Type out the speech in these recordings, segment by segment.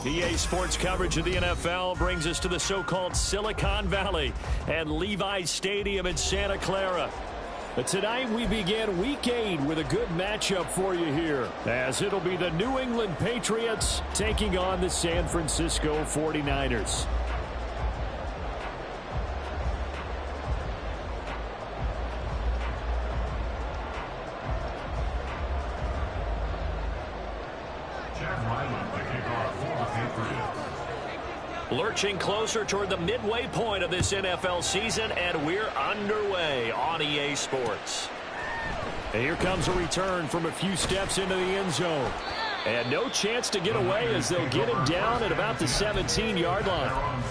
EA Sports coverage of the NFL brings us to the so-called Silicon Valley and Levi's Stadium in Santa Clara. But tonight we begin Week 8 with a good matchup for you here, as it'll be the New England Patriots taking on the San Francisco 49ers. Lurching closer toward the midway point of this NFL season, and we're underway on EA Sports. And here comes a return from a few steps into the end zone. And no chance to get away as they'll get him down at about the 17-yard line.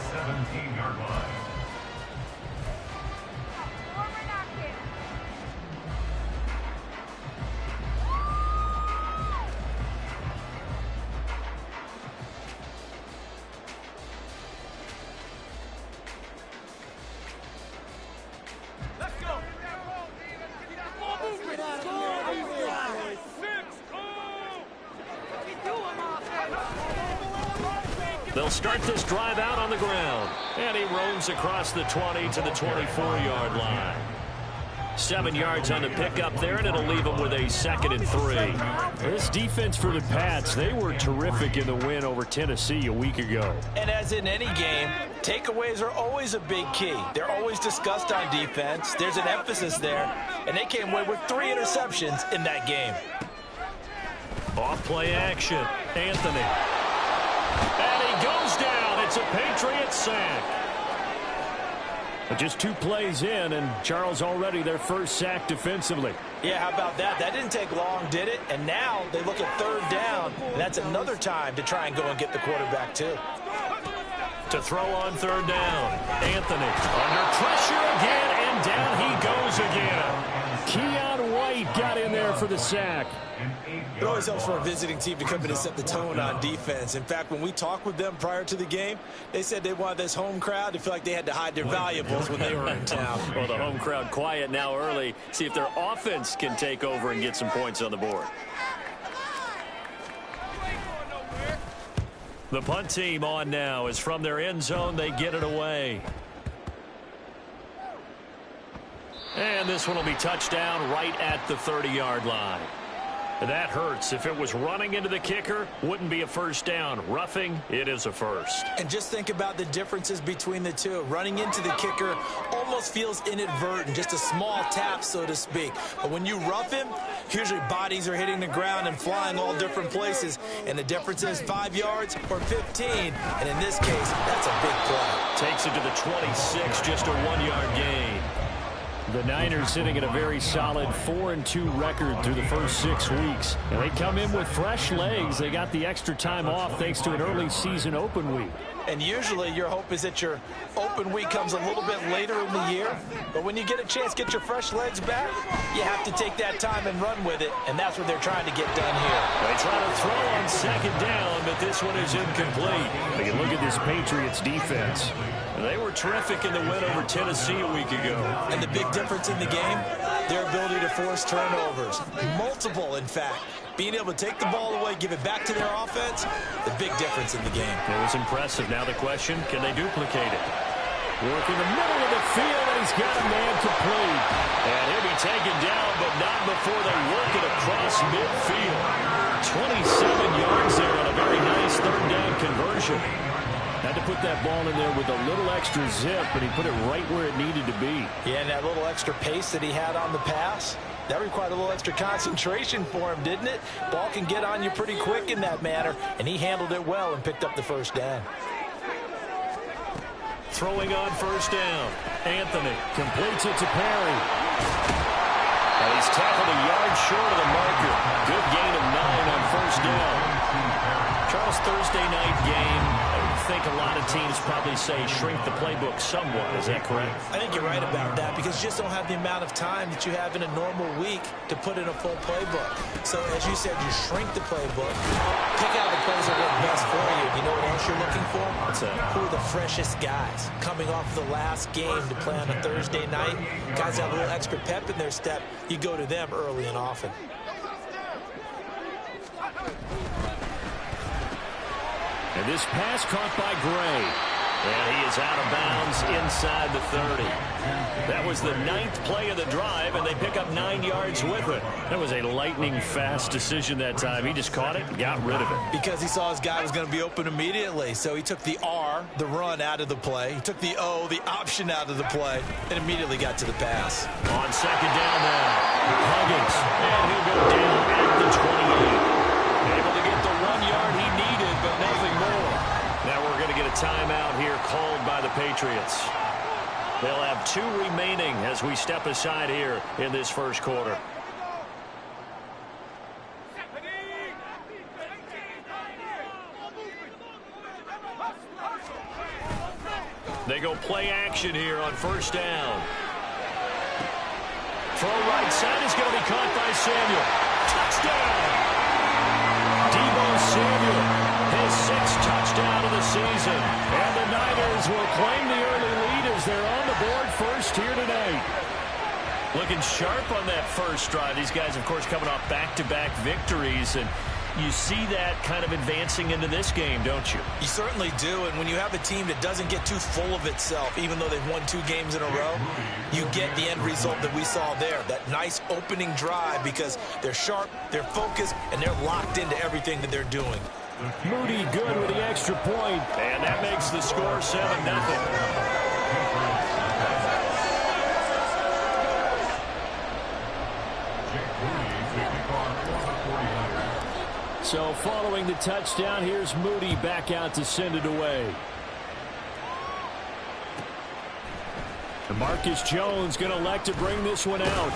They'll start this drive out on the ground. And he roams across the 20 to the 24-yard line. 7 yards on the pickup there, and it'll leave them with a 2nd and 3. This defense for the Pats, they were terrific in the win over Tennessee a week ago. And as in any game, takeaways are always a big key. They're always discussed on defense. There's an emphasis there, and they came away with 3 interceptions in that game. Off play action. Anthony. And he goes down. It's a Patriots sack. But just 2 plays in, and Charles already their first sack defensively. Yeah, how about that? That didn't take long, did it? And now they look at 3rd down, and that's another time to try and go and get the quarterback, too. To throw on 3rd down. Anthony under pressure again, and down he goes again. Keon White got in there for the sack. It always helps for a visiting team to come in and set the tone on defense. In fact, when we talked with them prior to the game, they said they wanted this home crowd to feel like they had to hide their valuables when they were in town. Well, the home crowd quiet now early. See if their offense can take over and get some points on the board. The punt team on now as from their end zone they get it away. And this one will be touchdown right at the 30-yard line. That hurts. If it was running into the kicker, wouldn't be a first down. Roughing, it is a first. And just think about the differences between the two. Running into the kicker almost feels inadvertent, just a small tap, so to speak. But when you rough him, usually bodies are hitting the ground and flying all different places. And the difference is 5 yards or 15. And in this case, that's a big play. Takes it to the 26, just a 1-yard gain. The Niners sitting at a very solid 4-2 record through the first 6 weeks. And they come in with fresh legs. They got the extra time off thanks to an early season open week. And usually your hope is that your open week comes a little bit later in the year. But when you get a chance to get your fresh legs back, you have to take that time and run with it. And that's what they're trying to get done here. They try to throw on 2nd down, but this one is incomplete. They can look at this Patriots defense. They were terrific in the win over Tennessee a week ago. And the big difference in the game, their ability to force turnovers. Multiple, in fact. Being able to take the ball away, give it back to their offense, the big difference in the game. It was impressive. Now the question, can they duplicate it? Working the middle of the field, and he's got a man complete. And he'll be taken down, but not before they work it across midfield. 27 yards there on a very nice 3rd down conversion. Had to put that ball in there with a little extra zip, but he put it right where it needed to be. Yeah, and that little extra pace that he had on the pass, that required a little extra concentration for him, didn't it? Ball can get on you pretty quick in that manner, and he handled it well and picked up the 1st down. Throwing on 1st down. Anthony completes it to Perry. And he's tackled a yard short of the marker. Good gain of 9 on 1st down. Charles, Thursday night game. I think a lot of teams probably say shrink the playbook somewhat. Is that correct? I think you're right about that because you just don't have the amount of time that you have in a normal week to put in a full playbook. So, as you said, you shrink the playbook, pick out the plays that work best for you. You know what else you're looking for? What's that? Who are the freshest guys coming off the last game to play on a Thursday night? Guys have a little extra pep in their step. You go to them early and often. And this pass caught by Gray. And he is out of bounds inside the 30. That was the 9th play of the drive, and they pick up 9 yards with it. That was a lightning-fast decision that time. He just caught it and got rid of it. Because he saw his guy was going to be open immediately. So he took the R, the run, out of the play. He took the O, the option, out of the play, and immediately got to the pass. On second down now, Huggins. And he'll go down at the 28. Able to get the 1 yard he needed, but nothing more. Now we're going to get a timeout here called by the Patriots. They'll have 2 remaining as we step aside here in this first quarter. They go play action here on first down. Throw right side is going to be caught by Samuel. Touchdown! Deebo Samuel. His 6th touchdown of the season. And the Niners will claim the early lead as they're on the board first here tonight. Looking sharp on that first drive. These guys, of course, coming off back-to-back victories. And you see that kind of advancing into this game, don't you? You certainly do. And when you have a team that doesn't get too full of itself, even though they've won 2 games in a row, you get the end result that we saw there. That nice opening drive because they're sharp, they're focused, and they're locked into everything that they're doing. Moody good with the extra point. And that makes the score 7-0. So following the touchdown, here's Moody back out to send it away. Marcus Jones going to elect to bring this one out.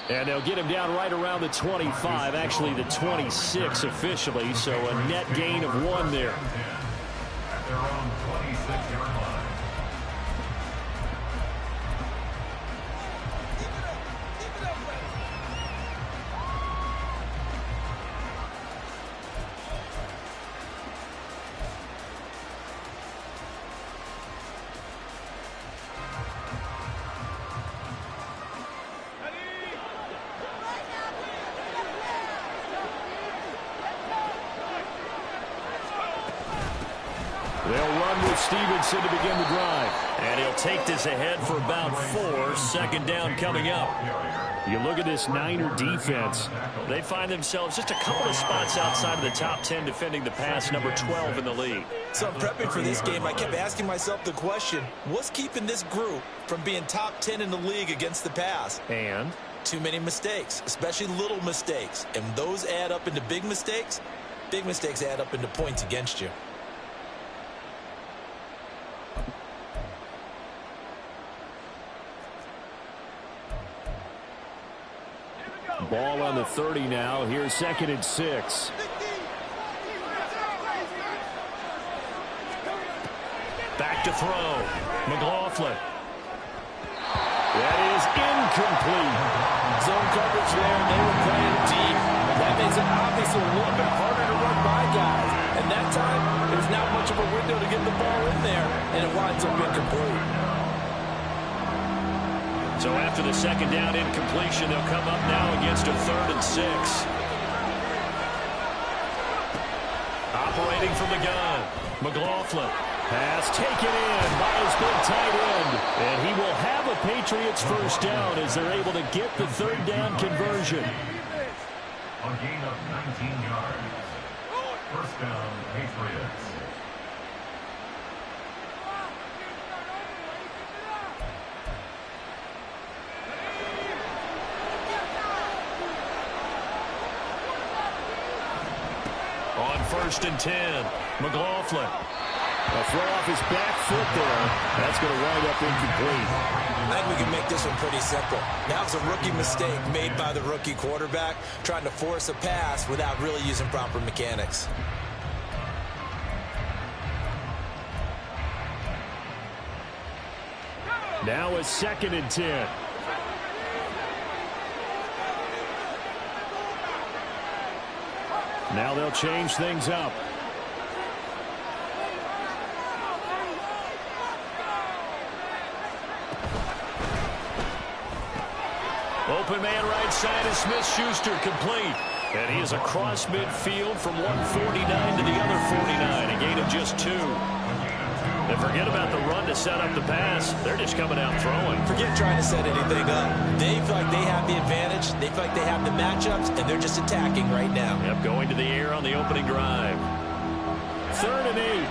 And they'll get him down right around the 25, actually the 26 officially, so a net gain of 1 there. At their own 26-yard line. They'll run with Stevenson to begin the drive. And he'll take this ahead for about 4. Second down coming up. You look at this Niner defense. They find themselves just a couple of spots outside of the top 10 defending the pass, number 12 in the league. So I'm prepping for this game. I kept asking myself the question, what's keeping this group from being top 10 in the league against the pass? And? Too many mistakes, especially little mistakes. And those add up into big mistakes. Big mistakes add up into points against you. Ball on the 30 now. Here's 2nd and 6. Back to throw. McLaughlin. That is incomplete. Zone coverage there. They were playing deep. That makes it obviously a little bit harder to run by guys. And that time, there's not much of a window to get the ball in there, and it winds up incomplete. So after the second down incompletion, they'll come up now against a 3rd and 6. Operating from the gun, McLaughlin. Pass taken in by his big tight end. And he will have a Patriots first down as they're able to get the 3rd down conversion. A gain of 19 yards. First down, Patriots. On 1st and 10, McLaughlin. A throw off his back foot there. That's going to wind up incomplete. I think we can make this one pretty simple. That was a rookie mistake made by the rookie quarterback, trying to force a pass without really using proper mechanics. Now a 2nd and 10. Now they'll change things up. Open man right side is Smith-Schuster, complete. And he is across midfield from one 49 to the other 49, a gain of just 2. And forget about the run to set up the pass. They're just coming out throwing. Forget trying to set anything up. They feel like they have the advantage. They feel like they have the matchups, and they're just attacking right now. Yep, going to the air on the opening drive. 3rd and 8.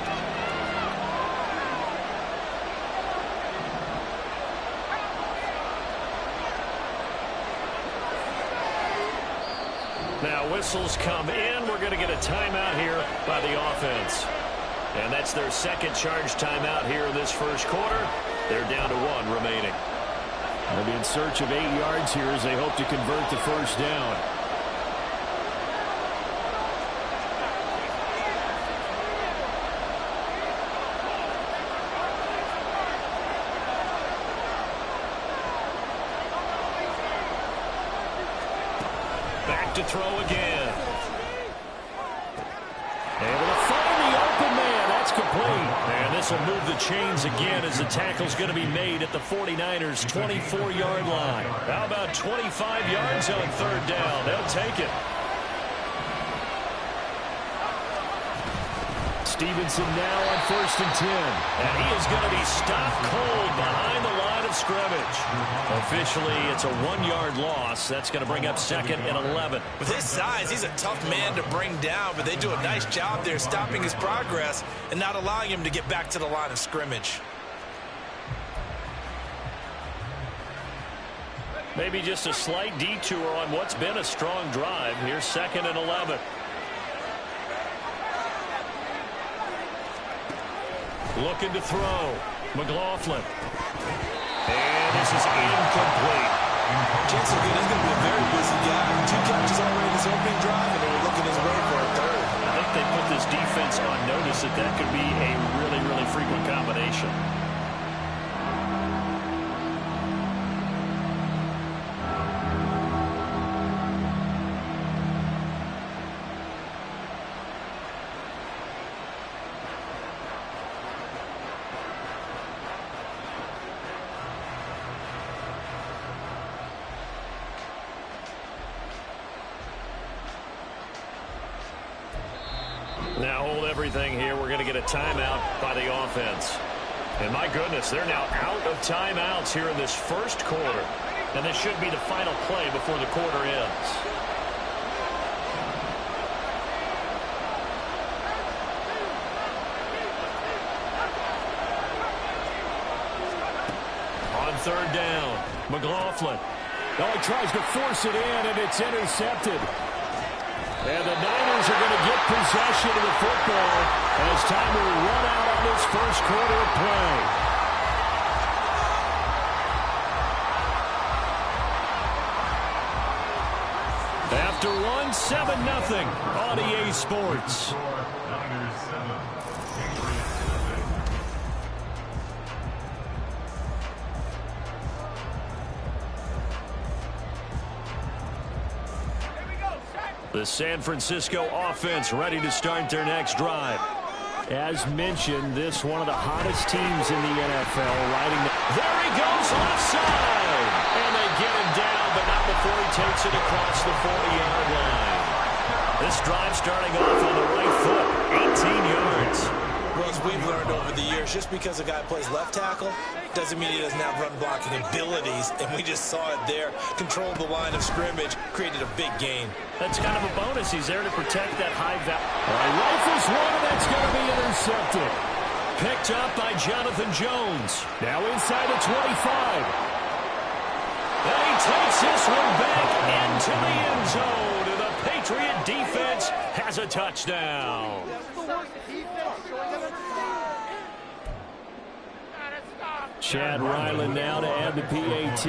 Now whistles come in. We're going to get a timeout here by the offense. And that's their second charge timeout here in this first quarter. They're down to 1 remaining. They'll be in search of 8 yards here as they hope to convert the first down. Back to throw again. Able to find the open man. That's complete. And this will move the chains again as the tackle's going to be made at the 49ers' 24-yard line. How about 25 yards on 3rd down? They'll take it. Stevenson now on 1st and 10. And he is going to be stopped cold behind the line of scrimmage. Officially, it's a 1-yard loss. That's going to bring up 2nd and 11. With his size, he's a tough man to bring down, but they do a nice job there stopping his progress and not allowing him to get back to the line of scrimmage. Maybe just a slight detour on what's been a strong drive. Here's 2nd and 11. Looking to throw. McLaughlin. And this is incomplete. Chances are good. He's going to be a very busy guy. 2 catches already this opening drive, and they were looking his way for a 3rd. I think they put this defense on notice that that could be a really, really frequent combination. Now hold everything here. We're going to get a timeout by the offense. And my goodness, they're now out of timeouts here in this first quarter. And this should be the final play before the quarter ends. On 3rd down, McLaughlin. Oh, he tries to force it in, and it's intercepted. And the Niners are going to get possession of the football as time will run out on this first quarter of play. After one, 7-0 on EA Sports. Niners 7, Patriots 7. The San Francisco offense ready to start their next drive. As mentioned, this one of the hottest teams in the NFL. There he goes, left side. And they get him down, but not before he takes it across the 40-yard line. This drive starting off on the right foot, 18 yards. Well, as we've learned over the years, just because a guy plays left tackle doesn't mean he doesn't have run blocking abilities, and we just saw it there. Controlled the line of scrimmage, created a big gain. That's kind of a bonus. He's there to protect that high value. Rifles one, and that's going to be intercepted. Picked up by Jonathan Jones. Now inside the 25. And he takes this one back into the end zone. And the Patriot defense has a touchdown. Chad Ryland now to add the PAT.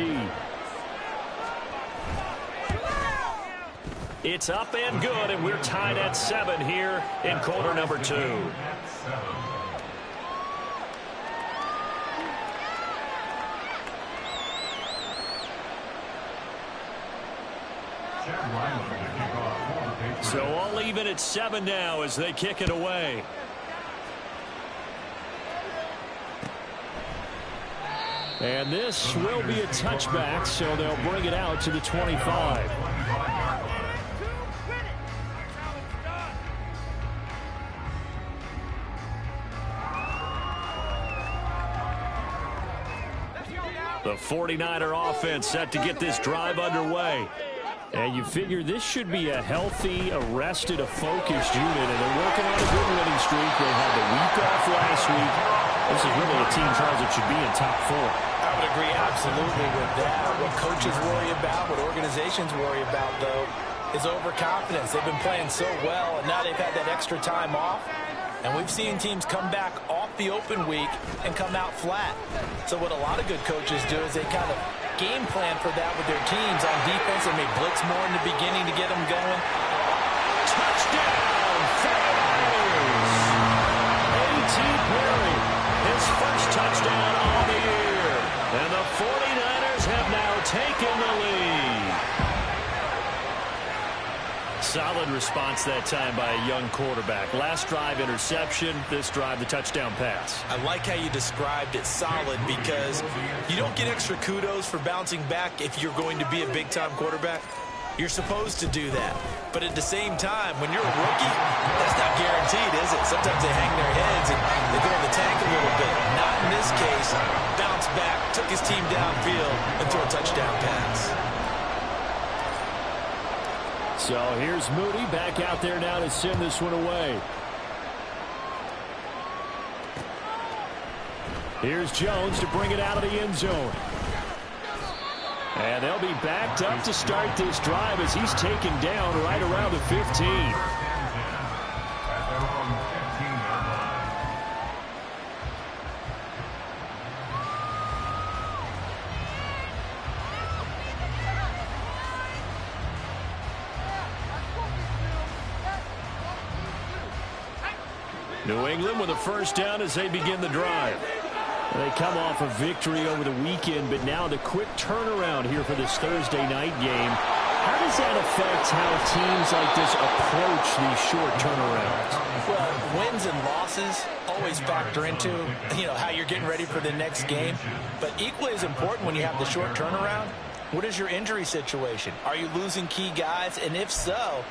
It's up and good, and we're tied at 7 here in quarter number 2. So all even at 7 now as they kick it away. And this will be a touchback, so they'll bring it out to the 25. The 49er offense set to get this drive underway. And you figure this should be a healthy, arrested, a focused unit, and they're working on a good winning streak. They had the week off last week. This is really a team, Charles, that should be in top 4. I would agree absolutely with that. What coaches worry about, what organizations worry about, though, is overconfidence. They've been playing so well, and now they've had that extra time off. And we've seen teams come back off the open week and come out flat. So what a lot of good coaches do is they kind of game plan for that with their teams on defense. They may blitz more in the beginning to get them going. Touchdown, 49ers! A.T. Perry, his first touchdown on the year. And the 49ers have now taken the lead. Solid response that time by a young quarterback. Last drive, interception. This drive, the touchdown pass. I like how you described it, solid, because you don't get extra kudos for bouncing back if you're going to be a big-time quarterback. You're supposed to do that. But at the same time, when you're a rookie, that's not guaranteed, is it? Sometimes they hang their heads and they go in the tank a little bit. Not in this case. Bounced back, took his team downfield, and threw a touchdown pass. So here's Moody back out there now to send this one away. Here's Jones to bring it out of the end zone. And they'll be backed up to start this drive as he's taken down right around the 15. New England with a first down as they begin the drive. They come off a victory over the weekend, but now the quick turnaround here for this Thursday night game. How does that affect how teams like this approach these short turnarounds? Well, wins and losses always factor into, how you're getting ready for the next game. But equally as important when you have the short turnaround, what is your injury situation? Are you losing key guys? And if so,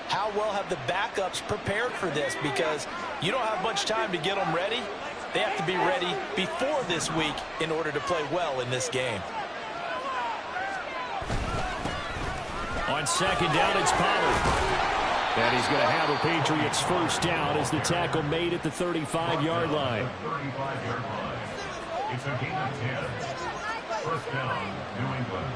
how well have the backups prepared for this? Because you don't have much time to get them ready. They have to be ready before this week in order to play well in this game. On second down, it's Pollard. And he's going to have a Patriots first down as the tackle made at the 35-yard line. 35-yard line. It's a gain of 10. First down, New England.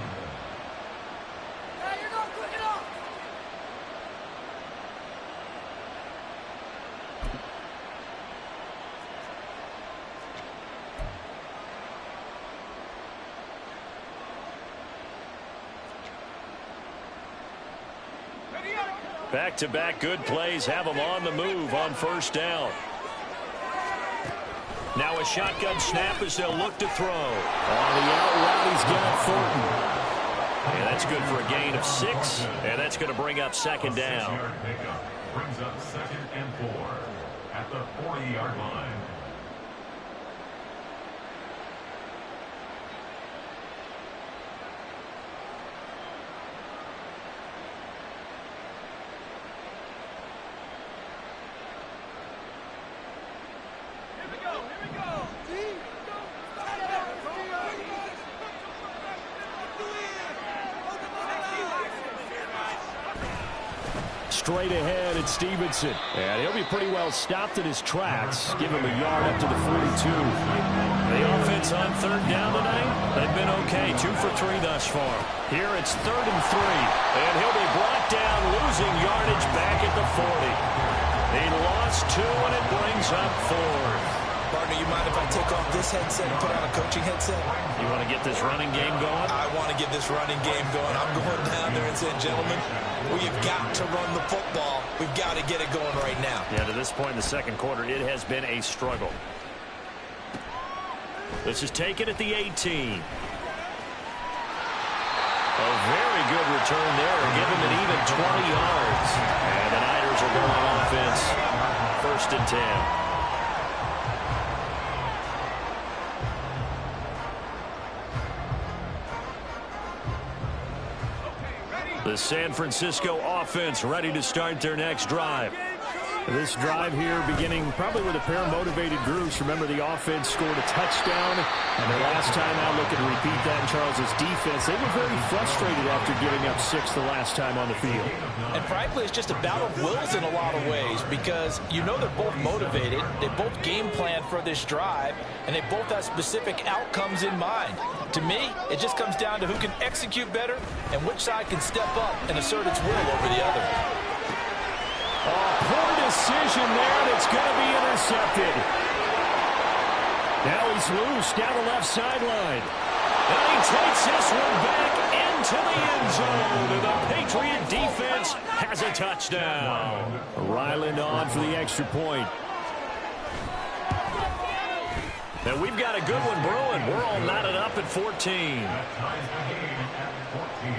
Back-to-back good plays have them on the move on first down. Now a shotgun snap as they'll look to throw. On the out route, he's got Thornton. And that's good for a gain of 6, and that's going to bring up second down. Brings up 2nd and 4 at the 40-yard line. Straight ahead, it's Stevenson. And he'll be pretty well stopped in his tracks. Give him a yard up to the 42. The offense on third down tonight, they've been okay. 2 for 3 thus far. Here it's 3rd and 3. And he'll be brought down, losing yardage back at the 40. He lost 2, and it brings up 4. Partner, you mind if I take off this headset and put on a coaching headset? You want to get this running game going? I want to get this running game going. I'm going down there and saying, gentlemen, we've got to run the football. We've got to get it going right now. Yeah, to this point in the second quarter, it has been a struggle. This is taken at the 18. A very good return there. Give him an even 20 yards. And the Niners are going on offense. 1st and 10. The San Francisco offense ready to start their next drive. This drive here beginning probably with a pair of motivated groups. Remember, the offense scored a touchdown, and their last time out looking to repeat that in Charles's defense. They were very frustrated after giving up 6 the last time on the field. And frankly, it's just a battle of wills in a lot of ways because you know they're both motivated. They both game plan for this drive, and they both have specific outcomes in mind. To me, it just comes down to who can execute better and which side can step up and assert its will over the other. Oh, poor decision there, and it's going to be intercepted. Now he's loose down the left sideline. And he takes this one back into the end zone. And the Patriot defense has a touchdown. Ryland on for the extra point. And we've got a good one brewing. We're all knotted up at 14. That ties the game at 14.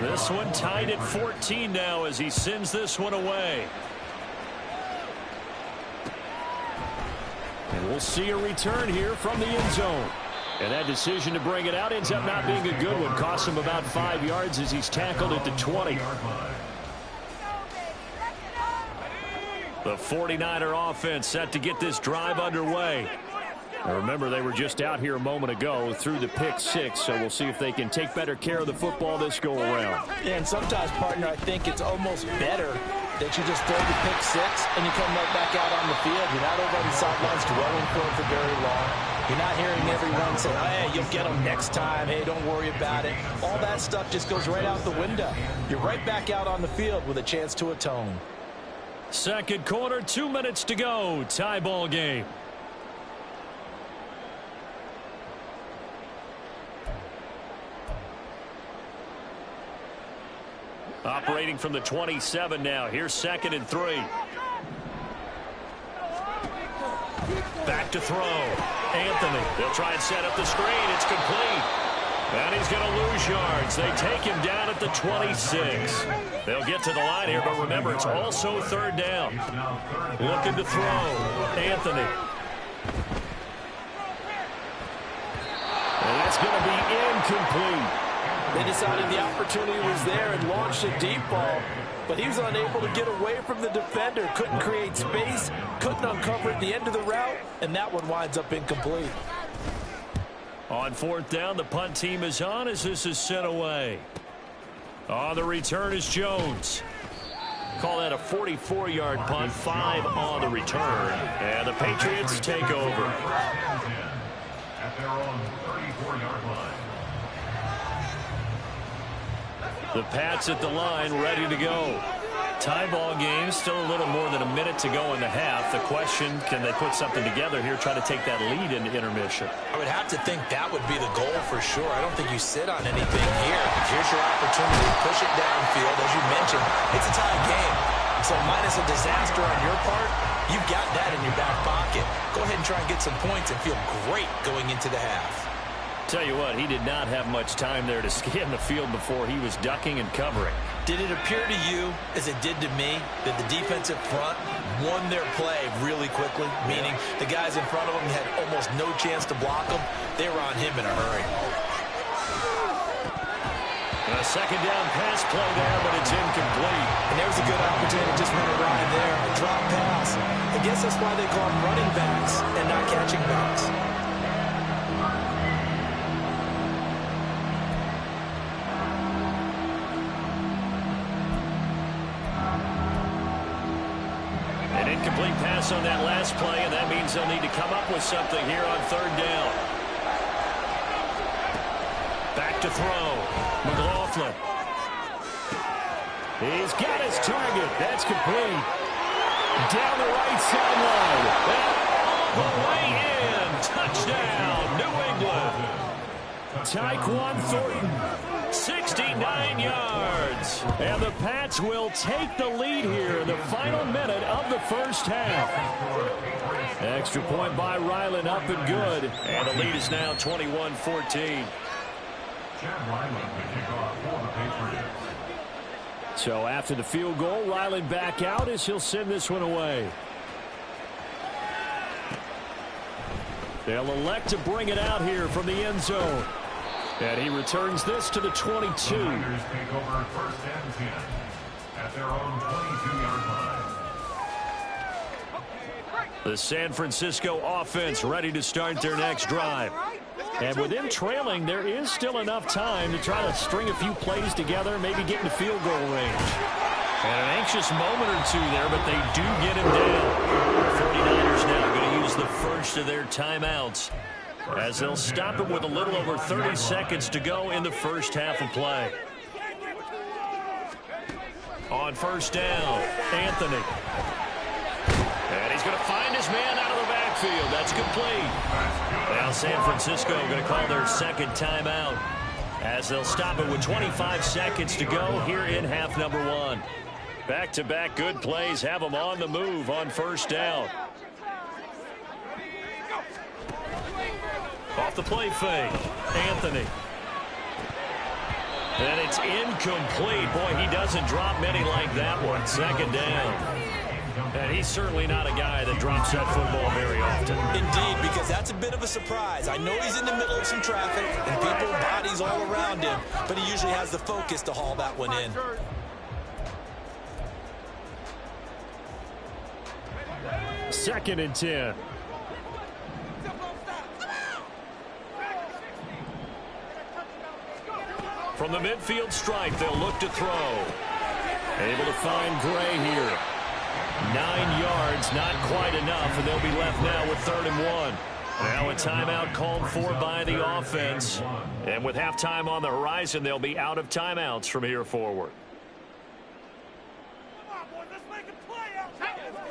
This one tied at 14 now as he sends this one away. And we'll see a return here from the end zone. And that decision to bring it out ends up not being a good one. Costs him about 5 yards as he's tackled at the 20. The 49er offense set to get this drive underway. Now remember, they were just out here a moment ago through the pick 6, so we'll see if they can take better care of the football this go-around. Yeah, and sometimes, partner, I think it's almost better that you just throw the pick 6 and you come right back out on the field. You're not over on the sidelines dwelling for it for very long. You're not hearing everyone say, hey, you'll get them next time. Hey, don't worry about it. All that stuff just goes right out the window. You're right back out on the field with a chance to atone. Second quarter, 2 minutes to go. Tie ball game. Operating from the 27 now. Here's 2nd and 3. Back to throw. Anthony. They'll try and set up the screen. It's complete. And he's going to lose yards. They take him down at the 26. They'll get to the line here, but remember, it's also 3rd down. Looking to throw. Anthony. And that's going to be incomplete. They decided the opportunity was there and launched a deep ball, but he was unable to get away from the defender. Couldn't create space, couldn't uncover at the end of the route, and that one winds up incomplete. On 4th down, the punt team is on as this is sent away. On the return is Jones. Call that a 44-yard punt, 5 on the return. And the Patriots take over. At their own 34-yard line. The Pats at the line, ready to go. Tie ball game, still a little more than a minute to go in the half. The question, can they put something together here, try to take that lead into intermission? I would have to think that would be the goal for sure. I don't think you sit on anything here. Here's your opportunity to push it downfield. As you mentioned, it's a tie game. So minus a disaster on your part, you've got that in your back pocket. Go ahead and try and get some points and feel great going into the half. Tell you what, he did not have much time there to scan the field before he was ducking and covering. Did it appear to you, as it did to me, that the defensive front won their play really quickly? Meaning the guys in front of them had almost no chance to block him. They were on him in a hurry. A 2nd down pass play there, but it's incomplete. And there's a good opportunity to just run a ride there. A drop pass. I guess that's why they call them running backs and not catching backs. Incomplete pass on that last play, and that means they'll need to come up with something here on 3rd down. Back to throw. McLaughlin. He's got his target. That's complete. Down the right sideline. The way in. Touchdown, New England. Tyquan Thornton. 69 yards. And the Pats will take the lead here in the final minute of the first half. Extra point by Ryland, up and good. And the lead is now 21-14. So after the field goal, Ryland back out as he'll send this one away. They'll elect to bring it out here from the end zone. And he returns this to the 22. at their own 22-yard line. The San Francisco offense ready to start their next drive. And with them trailing, there is still enough time to try to string a few plays together, maybe get into field goal range. And an anxious moment or two there, but they do get him down. The 49ers now going to use the first of their timeouts as they'll stop it with a little over 30 seconds to go in the first half of play. On first down, Anthony. And he's going to find his man out of the backfield. That's complete. Now San Francisco going to call their second timeout as they'll stop it with 25 seconds to go here in half number one. Back-to-back good plays have them on the move on first down. Off the play fake, Anthony. And it's incomplete. Boy, he doesn't drop many like that one. Second down. And he's certainly not a guy that drops that football very often. Indeed, because that's a bit of a surprise. I know he's in the middle of some traffic and people, bodies all around him, but he usually has the focus to haul that one in. Second and 10. From the midfield stripe, they'll look to throw. Able to find Gray here. 9 yards, not quite enough, and they'll be left now with 3rd and 1. Now a timeout called for by the offense. And with halftime on the horizon, they'll be out of timeouts from here forward.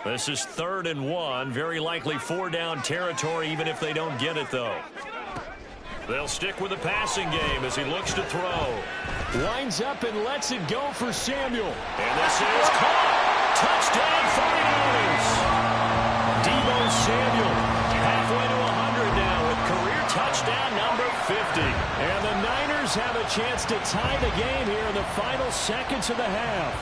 This is 3rd and 1. Very likely 4-down territory, even if they don't get it, though. They'll stick with the passing game as he looks to throw. Winds up and lets it go for Samuel. And this is caught. Touchdown 49ers. Deebo Samuel halfway to 100 now with career touchdown number 50. And the Niners have a chance to tie the game here in the final seconds of the half.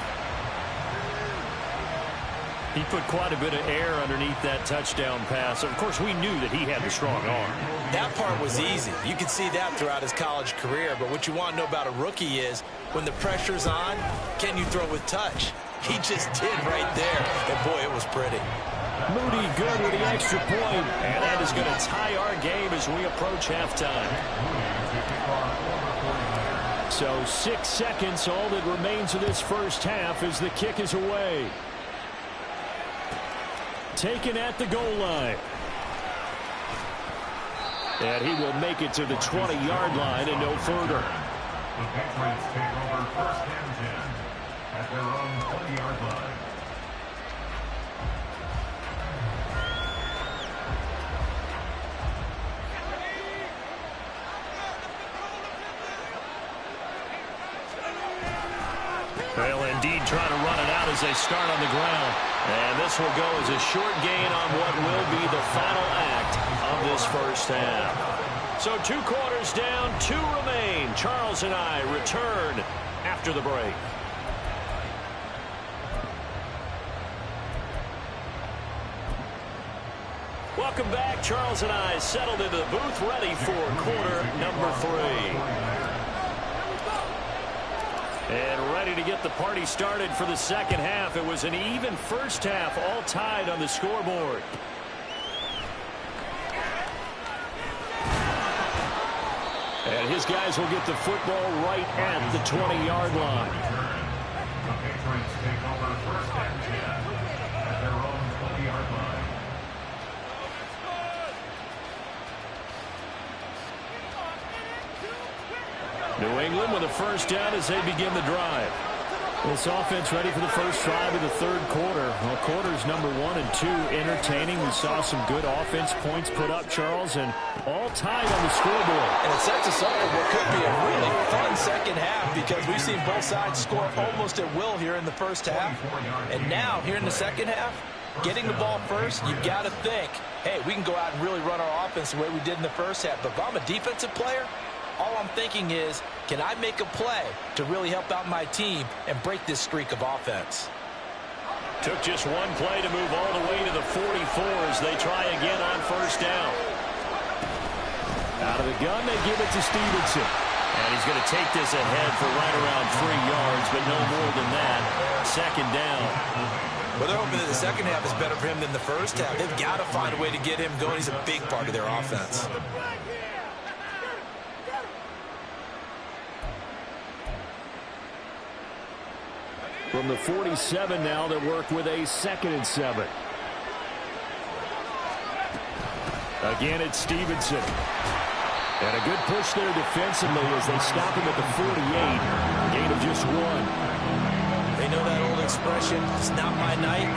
He put quite a bit of air underneath that touchdown pass. Of course, we knew that he had the strong arm. That part was easy. You could see that throughout his college career. But what you want to know about a rookie is when the pressure's on, can you throw with touch? He just did right there. And, boy, it was pretty. Moody good with the extra point. And that is going to tie our game as we approach halftime. So 6 seconds, all that remains of this first half as the kick is away. Taken at the goal line. And he will make it to the 20-yard line and no further. The Patriots take over 1st and 10 at their own 20-yard line. They'll indeed try to run it out as they start on the ground. And this will go as a short gain on what will be the final act of this first half. So 2 quarters down, 2 remain. Charles and I return after the break. Welcome back. Charles and I settled into the booth ready for quarter number 3. And ready to get the party started for the second half. It was an even first half, all tied on the scoreboard. And his guys will get the football right at the 20-yard line. The Patriots take over 1st and 10 at their own 20-yard line. New England with a first down as they begin the drive. This offense ready for the first drive of the 3rd quarter. Well, quarters number 1 and 2 entertaining. We saw some good offense points put up, Charles, and all tied on the scoreboard. And it sets us up for what could be a really fun second half because we've seen both sides score almost at will here in the first half. And now, here in the second half, getting the ball first, you've got to think, hey, we can go out and really run our offense the way we did in the first half. But if I'm a defensive player, all I'm thinking is, can I make a play to really help out my team and break this streak of offense? Took just one play to move all the way to the 44 as they try again on first down. Out of the gun, they give it to Stevenson. And he's going to take this ahead for right around 3 yards, but no more than that. Second down. Well, they're hoping that the second half is better for him than the first half. They've got to find a way to get him going. He's a big part of their offense. From the 47 now, they work with a 2nd and 7. Again, it's Stevenson. And a good push there defensively as they stop him at the 48. Gain of just 1. They know that old expression, it's not my night.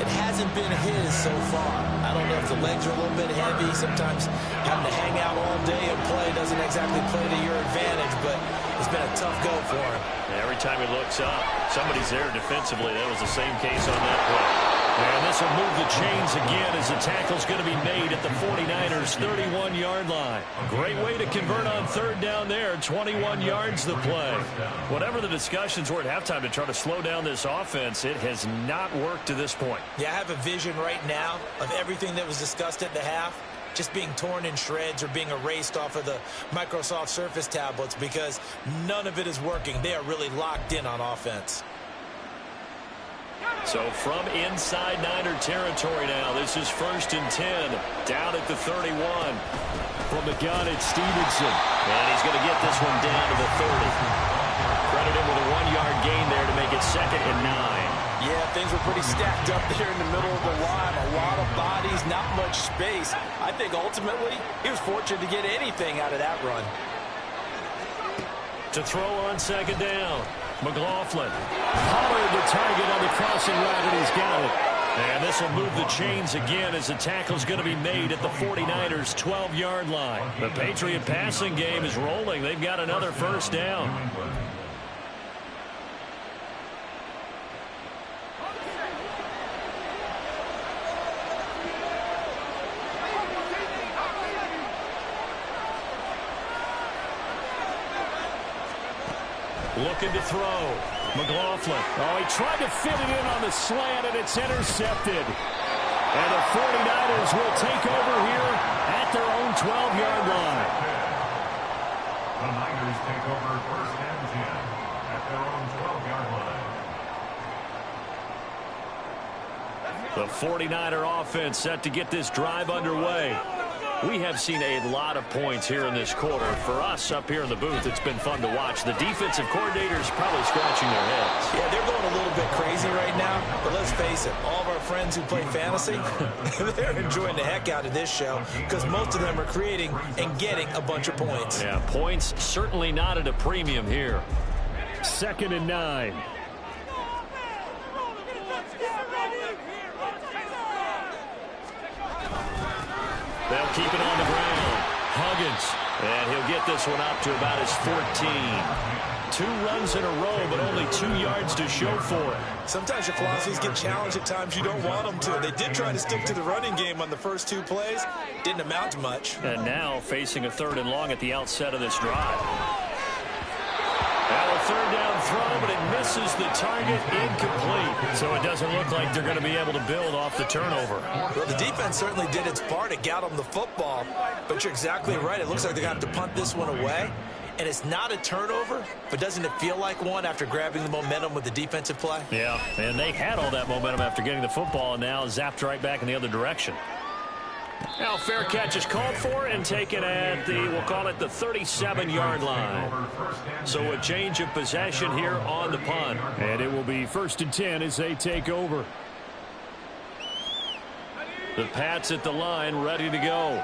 It hasn't been his so far. I don't know if the legs are a little bit heavy. Sometimes having to hang out all day and play doesn't exactly play to your advantage, but it's been a tough go for him. And every time he looks up, somebody's there defensively. That was the same case on that play. And this will move the chains again as the tackle's going to be made at the 49ers' 31-yard line. Great way to convert on 3rd down there. 21 yards the play. Whatever the discussions were at halftime to try to slow down this offense, it has not worked to this point. Yeah, I have a vision right now of everything that was discussed at the half just being torn in shreds or being erased off of the Microsoft Surface tablets because none of it is working. They are really locked in on offense. So from inside Niner territory now, this is 1st and 10, down at the 31. From the gun, it's Stevenson. And he's going to get this one down to the 30. Credit him with a 1-yard gain there to make it 2nd and 9. Yeah, things were pretty stacked up there in the middle of the line. A lot of bodies, not much space. I think ultimately he was fortunate to get anything out of that run. To throw on 2nd down. McLaughlin. Pollard the target on the crossing route, and he's got it. And this will move the chains again as the tackle's going to be made at the 49ers' 12-yard line. The Patriot passing game is rolling. They've got another 1st down. Looking to throw. McLaughlin. Oh, he tried to fit it in on the slant, and it's intercepted. And the 49ers will take over here at their own 12-yard line. The Niners take over 1st and 10 at their own 12-yard line. The 49er offense set to get this drive underway. We have seen a lot of points here in this quarter. For us up here in the booth, it's been fun to watch. The defensive coordinators probably scratching their heads. Yeah, they're going a little bit crazy right now. But let's face it, all of our friends who play fantasy, they're enjoying the heck out of this show because most of them are creating and getting a bunch of points. Yeah, points certainly not at a premium here. 2nd and 9. They'll keep it on the ground. Huggins. And he'll get this one up to about his 14. 2 runs in a row, but only 2 yards to show for it. Sometimes your philosophies get challenged at times you don't want them to. They did try to stick to the running game on the first 2 plays. Didn't amount to much. And now facing a 3rd and long at the outset of this drive. Now a 3rd down throw, but it misses the target, incomplete. So it doesn't look like they're going to be able to build off the turnover. Well, the defense certainly did its part to get them the football. But you're exactly right. It looks like they're going to have to punt this one away. And it's not a turnover, but doesn't it feel like one after grabbing the momentum with the defensive play? Yeah, and they had all that momentum after getting the football and now zapped right back in the other direction. Now fair catch is called for and taken at the, we'll call it the 37-yard line. So a change of possession here on the punt. And it will be 1st and 10 as they take over. The Pats at the line ready to go.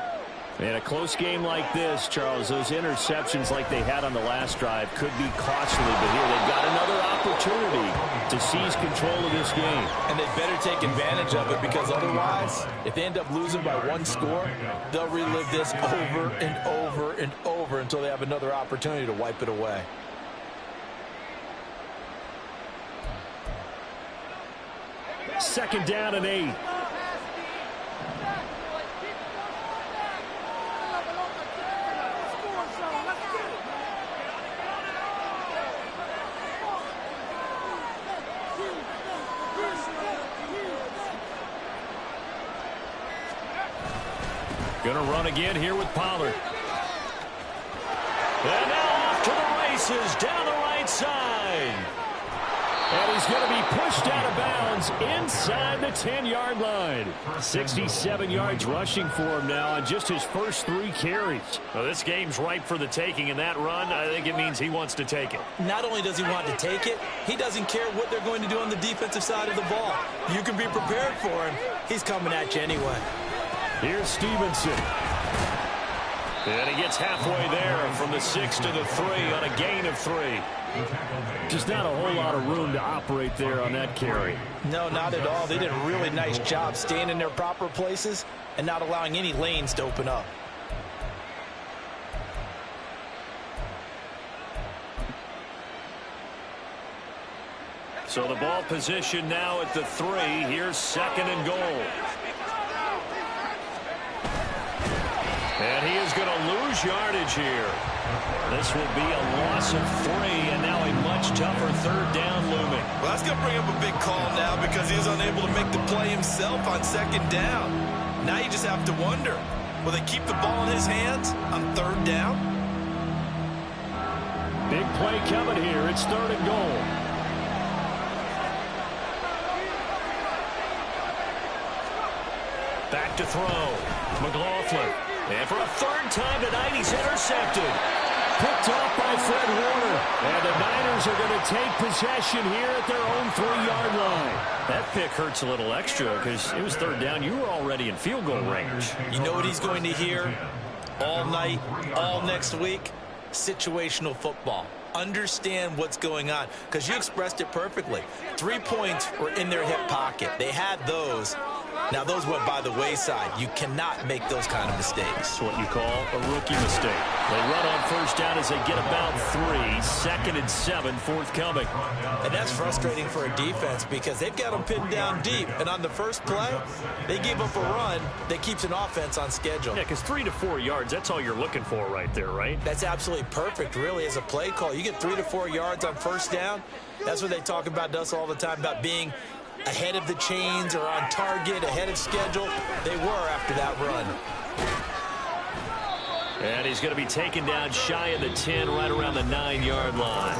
In a close game like this, Charles, those interceptions like they had on the last drive could be costly, but here they've got another opportunity to seize control of this game. And they better take advantage of it because otherwise, if they end up losing by 1 score, they'll relive this over and over and over until they have another opportunity to wipe it away. Second down and 8. Going to run again here with Pollard. And now off bounces down the right side. And he's going to be pushed out of bounds inside the 10-yard line. 67 yards rushing for him now on just his first 3 carries. Well, this game's ripe for the taking, and that run, I think it means he wants to take it. Not only does he want to take it, he doesn't care what they're going to do on the defensive side of the ball. You can be prepared for him. He's coming at you anyway. Here's Stevenson. And he gets halfway there from the 6 to the 3 on a gain of 3. Just not a whole lot of room to operate there on that carry. No, not at all. They did a really nice job staying in their proper places and not allowing any lanes to open up. So the ball position now at the 3. Here's 2nd and goal. And he is going to lose yardage here. This will be a loss of 3, and now a much tougher 3rd down looming. Well, that's going to bring up a big call now because he was unable to make the play himself on 2nd down. Now you just have to wonder, will they keep the ball in his hands on 3rd down? Big play coming here. It's 3rd and goal. Back to throw. McLaughlin. And for a 3rd time tonight, he's intercepted. Picked off by Fred Warner. And the Niners are going to take possession here at their own 3-yard line. That pick hurts a little extra because it was 3rd down. You were already in field goal range. You know what he's going to hear all night, all next week? Situational football. Understand what's going on because you expressed it perfectly. 3 points were in their hip pocket. They had those. Now, those went by the wayside. You cannot make those kind of mistakes. That's what you call a rookie mistake. They run on 1st down as they get about 3. 2nd and 7 forthcoming. And that's frustrating for a defense because they've got them pinned down deep. And on the first play, they gave up a run that keeps an offense on schedule. Yeah, because 3 to 4 yards, that's all you're looking for right there, right? That's absolutely perfect, really, as a play call. You get 3 to 4 yards on 1st down. That's what they talk about to us all the time, about being ahead of the chains or on target, ahead of schedule. They were after that run. And he's going to be taken down shy of the 10, right around the 9-yard line.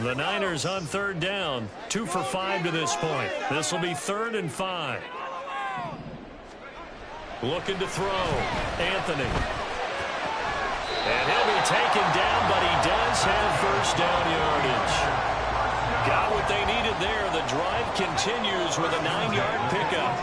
The Niners on 3rd down, 2 for 5 to this point. This will be 3rd and 5. Looking to throw. Anthony. And he'll be taken down, but he does have 1st down yardage. Got what they needed there. The drive continues with a 9-yard pickup.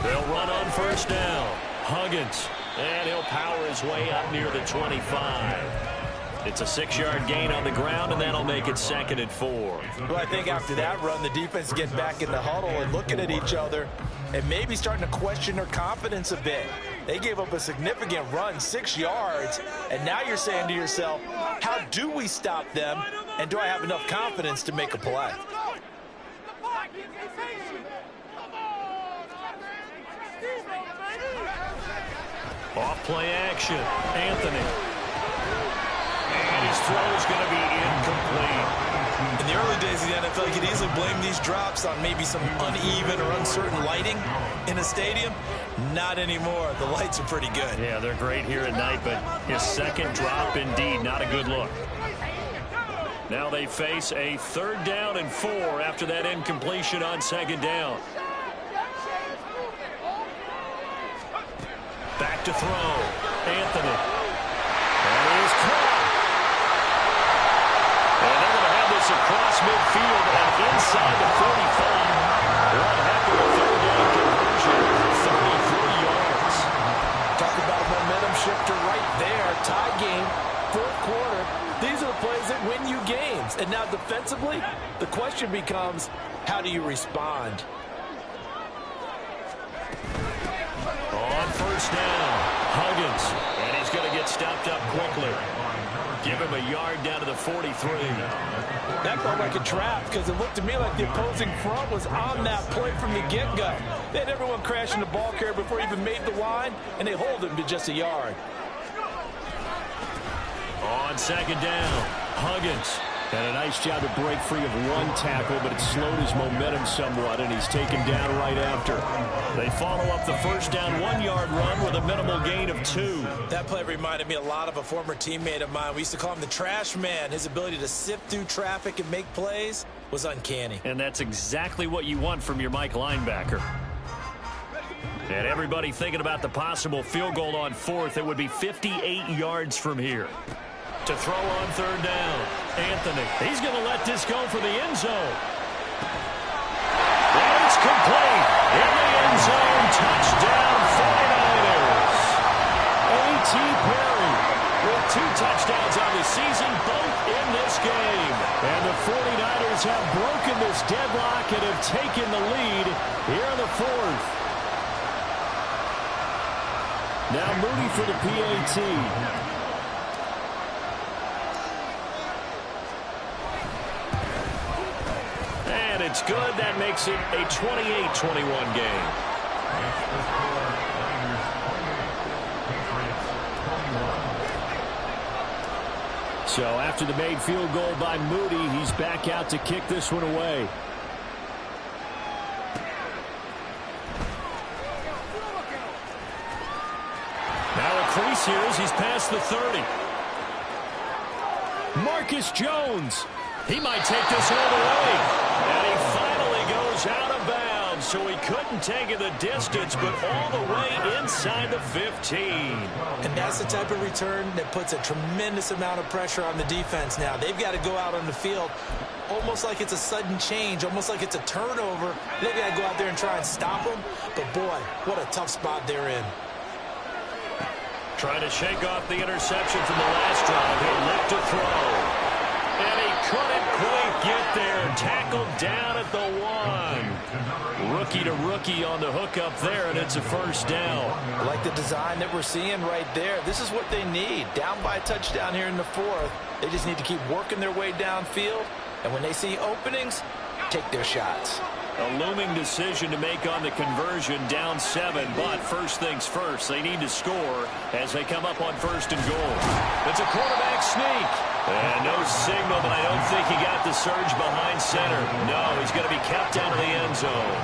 They'll run on 1st down. Huggins. And he'll power his way up near the 25. It's a 6-yard gain on the ground, and that'll make it 2nd and 4. Well, I think after that run, the defense is getting back in the huddle and looking at each other and maybe starting to question their confidence a bit. They gave up a significant run, 6 yards, and now you're saying to yourself, how do we stop them, and do I have enough confidence to make a play? Off play action. Anthony. And his throw is going to be incomplete. In the early days of the NFL, you could easily blame these drops on maybe some uneven or uncertain lighting in a stadium. Not anymore. The lights are pretty good. Yeah, they're great here at night, but his 2nd drop, indeed, not a good look. Now they face a 3rd down and 4 after that incompletion on 2nd down. Back to throw. Anthony. And he is caught. And they're going to have this across midfield and inside the 45. One heck of a 3rd down conversion. 33 yards. Talk about a momentum shifter right there. Tie game, 4th quarter. These are the plays that win you games. And now defensively, the question becomes, how do you respond? On 1st down, Huggins, and he's going to get stopped up quickly. Given him a yard down to the 43. That felt like a trap because it looked to me like the opposing front was on that play from the get-go. They had everyone crashing the ball carrier before he even made the line, and they hold him to just a yard. On second down, Huggins. And a nice job to break free of one tackle, but it slowed his momentum somewhat, and he's taken down right after. They follow up the first down 1-yard run with a minimal gain of 2. That play reminded me a lot of a former teammate of mine. We used to call him the trash man. His ability to sift through traffic and make plays was uncanny. And that's exactly what you want from your Mike linebacker. And everybody thinking about the possible field goal on 4th. It would be 58 yards from here. To throw on 3rd down, Anthony. He's going to let this go for the end zone. And it's complete. In the end zone, touchdown 49ers. A.T. Perry with 2 touchdowns on the season, both in this game. And the 49ers have broken this deadlock and have taken the lead here in the 4th. Now Moody for the PAT. And it's good. That makes it a 28-21 game. So after the made field goal by Moody, he's back out to kick this one away. Now a crease here as he's past the 30. Marcus Jones. He might take this all the way. And he finally goes out of bounds. So he couldn't take it the distance, but all the way inside the 15. And that's the type of return that puts a tremendous amount of pressure on the defense now. They've got to go out on the field almost like it's a sudden change, almost like it's a turnover. They've got to go out there and try and stop them. But, boy, what a tough spot they're in. Trying to shake off the interception from the last drive. He'll look to throw. And he couldn't quite get there. Tackled down at the 1. Rookie to rookie on the hook up there, and it's a first down. I like the design that we're seeing right there. This is what they need. Down by a touchdown here in the 4th. They just need to keep working their way downfield. And when they see openings, take their shots. A looming decision to make on the conversion, down 7, but first things first, they need to score as they come up on 1st and goal. It's a quarterback sneak. And no signal, but I don't think he got the surge behind center. No, he's going to be kept out of the end zone.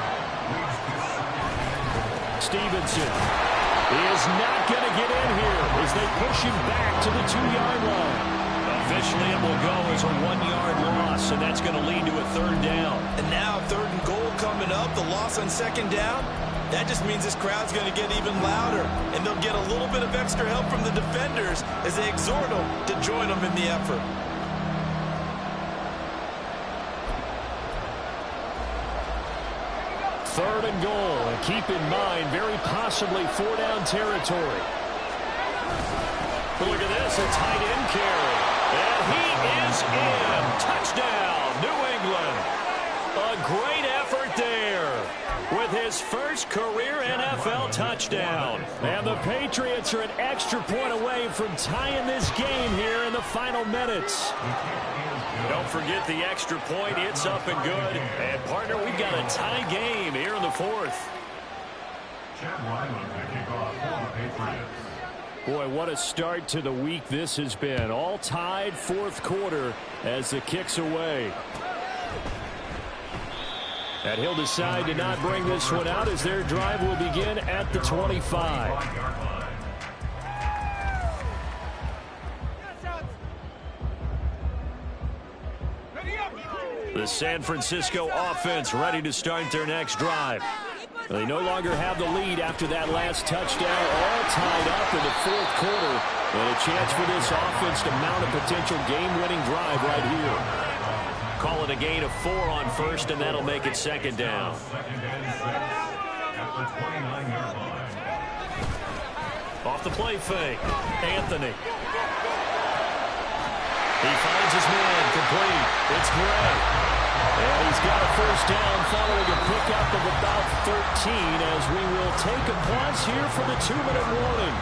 Stevenson is not going to get in here as they push him back to the 2-yard line. Officially, it will go as a 1-yard loss, and that's going to lead to a 3rd down. And now 3rd and goal coming up, the loss on 2nd down. That just means this crowd's going to get even louder, and they'll get a little bit of extra help from the defenders as they exhort them to join them in the effort. Third and goal, and keep in mind, very possibly 4-down territory. But look at this, a tight end carry. And he is in. Touchdown, New England. A great effort there with his first career NFL touchdown. And the Patriots are an extra point away from tying this game here in the final minutes. Don't forget the extra point. It's up and good. And, partner, we've got a tie game here in the 4th. Chad Ryland to kick off for the Patriots. Boy, what a start to the week this has been. All tied 4th quarter as the kick's away. And he'll decide to not bring this one out as their drive will begin at the 25. The San Francisco offense ready to start their next drive. They no longer have the lead after that last touchdown, all tied up in the 4th quarter. And a chance for this offense to mount a potential game-winning drive right here. Call it a gain of 4 on 1st, and that'll make it 2nd down. Off the play fake, Anthony. He finds his man, complete. It's Gray. And he's got a first down following a pickup of about 13 as we will take a pause here for the 2-minute warning.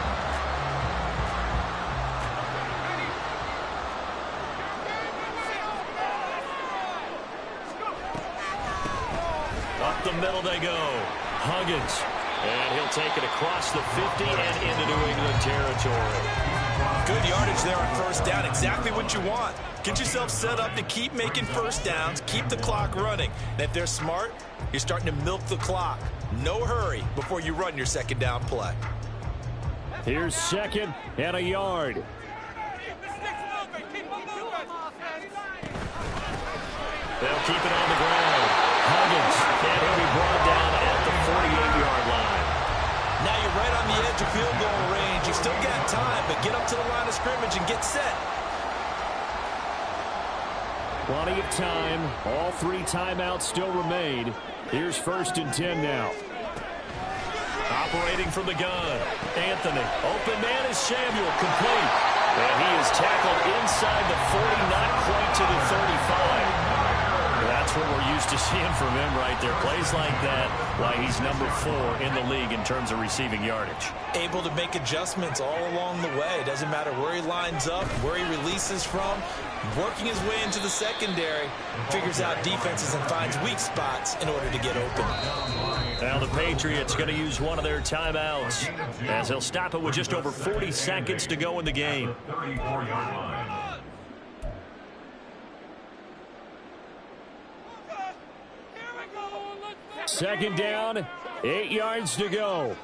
middle they go. Huggins. And he'll take it across the 50 and into New England territory. Good yardage there on first down. Exactly what you want. Get yourself set up to keep making first downs, keep the clock running. And if they're smart, you're starting to milk the clock. No hurry before you run your second down play. Here's second and a yard. They'll keep it on the ground. Huggins, and he'll be brought down at the 48-yard line. Now you're right on the edge of field goal range. You've still got time, but get up to the line of scrimmage and get set. Plenty of time. All 3 timeouts still remain. Here's 1st and 10 now. Operating from the gun. Anthony. Open man is Samuel. Complete. And he is tackled inside the 40, not quite to the 35. That's what we're used to seeing from him right there. Plays like that, why he's number 4 in the league in terms of receiving yardage. Able to make adjustments all along the way. Doesn't matter where he lines up, where he releases from. Working his way into the secondary, figures out defenses and finds weak spots in order to get open. Now the Patriots going to use one of their timeouts as they'll stop it with just over 40 seconds to go in the game. 34-yard line. Second down, 8 yards to go.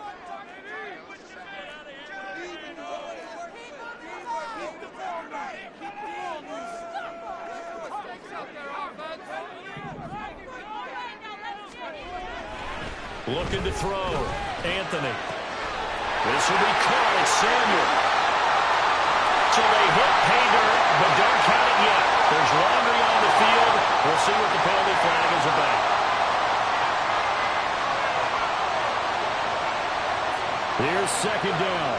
Looking to throw. Anthony. This will be caught. It's Samuel. So they hit pay dirt, but don't count it yet. There's laundry on the field. We'll see what the penalty flag is about. Here's second down.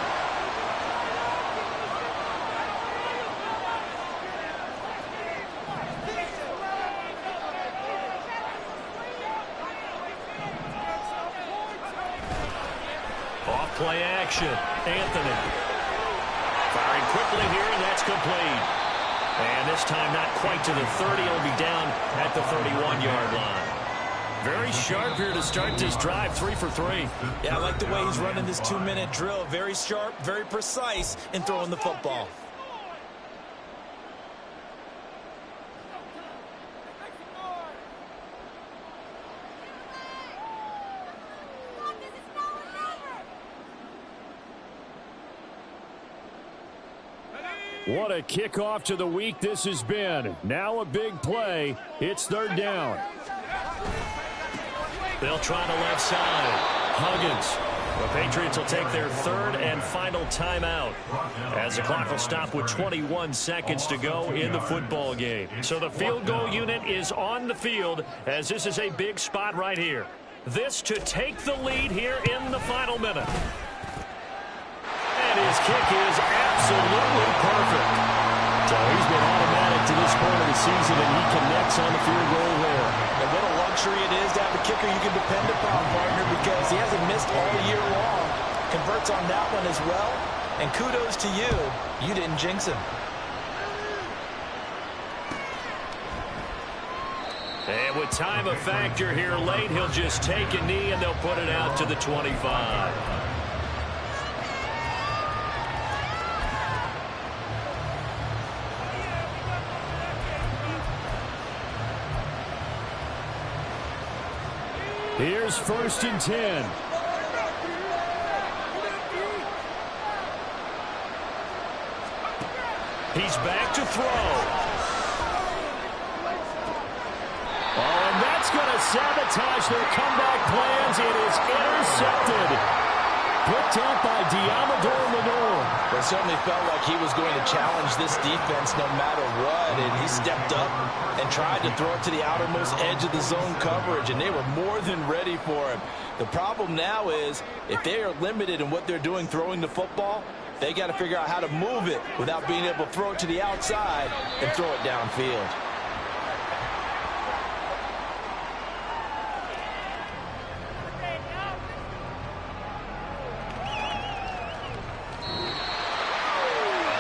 Play action. Anthony. Firing quickly here, and that's complete. And this time not quite to the 30. It'll be down at the 31-yard line. Very sharp here to start this drive. 3 for 3. Yeah, I like the way he's running this 2-minute drill. Very sharp, very precise in throwing the football. What a kickoff to the week this has been. Now a big play. It's 3rd down. They'll try the left side. Huggins. The Patriots will take their 3rd and final timeout as the clock will stop with 21 seconds to go in the football game. So the field goal unit is on the field as this is a big spot right here. This to take the lead here in the final minute. And his kick is absolutely perfect. So he's been automatic to this point of the season, and he connects on the field goal there. And what a luxury it is to have a kicker you can depend upon, partner, because he hasn't missed all year long. Converts on that one as well. And kudos to you. You didn't jinx him. And with time a factor here late, he'll just take a knee, and they'll put it out to the 25. Here's 1st and 10. He's back to throw. Oh, and that's going to sabotage their comeback plans. It is intercepted. Picked up by Diamador Lenore. It certainly felt like he was going to challenge this defense no matter what, and he stepped up and tried to throw it to the outermost edge of the zone coverage, and they were more than ready for him. The problem now is if they are limited in what they're doing throwing the football, they got to figure out how to move it without being able to throw it to the outside and throw it downfield.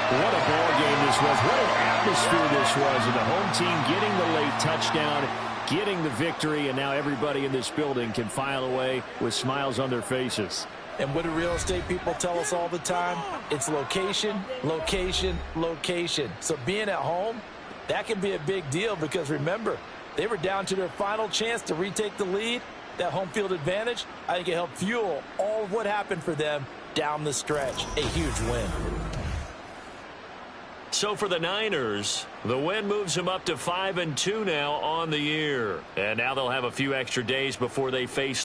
What a ball game this was. What an atmosphere this was. And the home team getting the late touchdown getting the victory, and now everybody in this building can file away with smiles on their faces. And what do real estate people tell us all the time? It's location, location, location. So being at home, that can be a big deal because, remember, they were down to their final chance to retake the lead. That home field advantage, I think it helped fuel all of what happened for them down the stretch. A huge win. So for the Niners, the win moves them up to 5-2 now on the year. And now they'll have a few extra days before they face